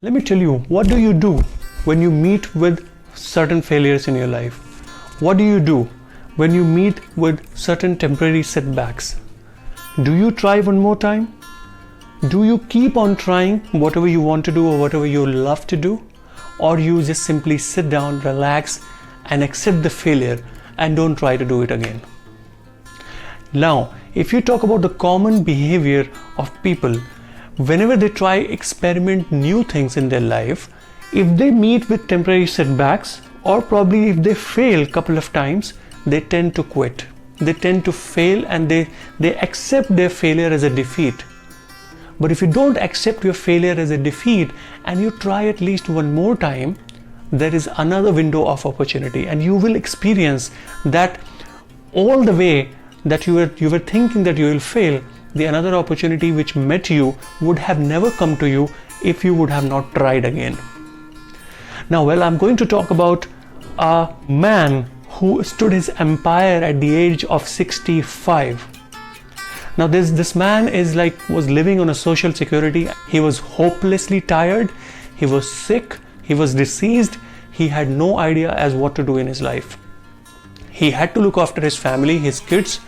Let me tell you, what do you do when you meet with certain failures in your life? What do you do when you meet with certain temporary setbacks? Do you try one more time? Do you keep on trying whatever you want to do or whatever you love to do? Or you just simply sit down, relax and accept the failure and don't try to do it again? Now, if you talk about the common behavior of people, whenever they try experiment new things in their life, if they meet with temporary setbacks or probably if they fail a couple of times, they tend to quit. They tend to fail and they accept their failure as a defeat. But if you don't accept your failure as a defeat and you try at least one more time, there is another window of opportunity and you will experience that all the way that you were thinking that you will fail, the another opportunity which met you would have never come to you if you would have not tried again. Now, I'm going to talk about a man who stood his empire at the age of 65. Now, this man was living on a social security. He was hopelessly tired. He was sick. He was deceased. He had no idea as what to do in his life. He had to look after his family, his kids,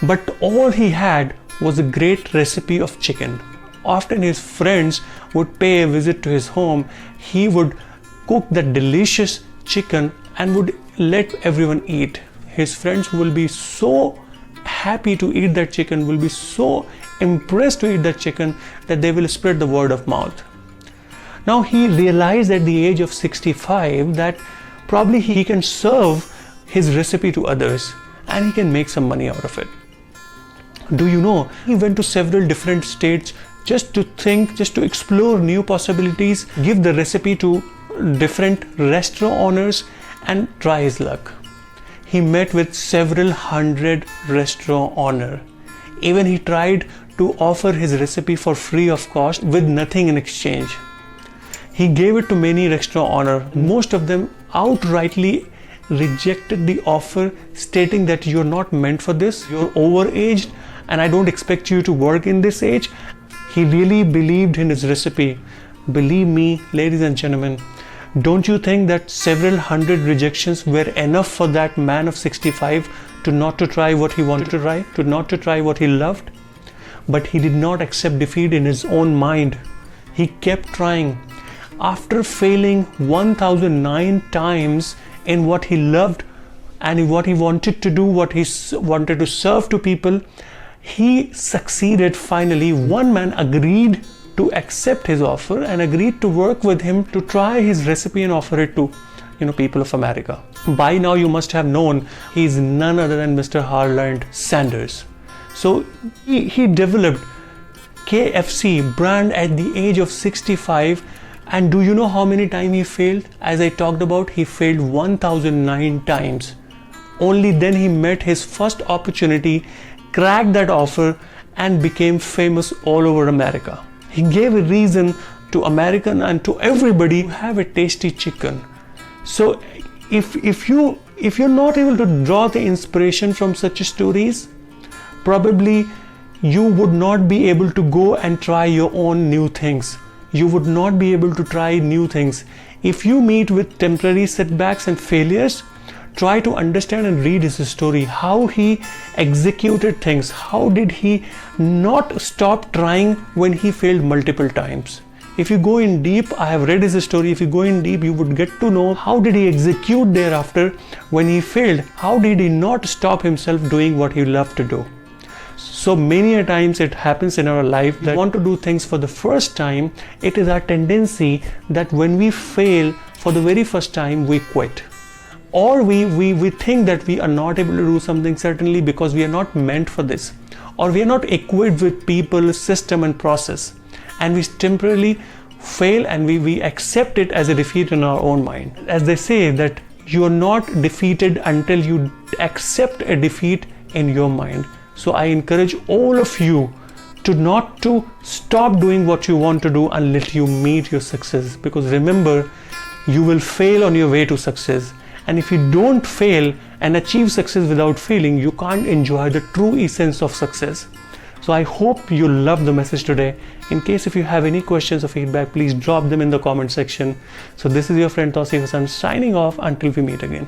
but all he had was a great recipe of chicken. Often his friends would pay a visit to his home. He would cook that delicious chicken and would let everyone eat. His friends will be so happy to eat that chicken, will be so impressed to eat that chicken that they will spread the word of mouth. Now he realized at the age of 65 that probably he can serve his recipe to others and he can make some money out of it. Do you know, he went to several different states just to explore new possibilities, give the recipe to different restaurant owners and try his luck. He met with several hundred restaurant owners. Even he tried to offer his recipe for free of cost with nothing in exchange. He gave it to many restaurant owners. Most of them outrightly rejected the offer, stating that you're not meant for this, you're overaged and I don't expect you to work in this age. He really believed in his recipe. Believe me, ladies and gentlemen, don't you think that several hundred rejections were enough for that man of 65 to not to try what he wanted to try, to not to try what he loved? But he did not accept defeat in his own mind. He kept trying. After failing 1009 times in what he loved and what he wanted to do, what he wanted to serve to people, he succeeded finally. One man agreed to accept his offer and agreed to work with him to try his recipe and offer it to people of America. By now you must have known he is none other than Mr. Harland Sanders. So he developed KFC brand at the age of 65. And do you know how many times he failed? As I talked about, he failed 1009 times. Only then he met his first opportunity, cracked that offer and became famous all over America. He gave a reason to American and to everybody to have a tasty chicken. So if you're not able to draw the inspiration from such stories, probably you would not be able to go and try your own new things. You would not be able to try new things. If you meet with temporary setbacks and failures, try to understand and read his story, how he executed things, how did he not stop trying when he failed multiple times. If you go in deep, I have read his story, if you go in deep, you would get to know how did he execute thereafter when he failed, how did he not stop himself doing what he loved to do. So many a times it happens in our life that we want to do things for the first time. It is our tendency that when we fail for the very first time, we quit. Or we think that we are not able to do something certainly because we are not meant for this. Or we are not equipped with people, system and process. And we temporarily fail and we accept it as a defeat in our own mind. As they say that you are not defeated until you accept a defeat in your mind. So I encourage all of you to not to stop doing what you want to do until you meet your success. Because remember, you will fail on your way to success. And if you don't fail and achieve success without failing, you can't enjoy the true essence of success. So I hope you love the message today. In case if you have any questions or feedback, please drop them in the comment section. So this is your friend Tausif Hassan signing off until we meet again.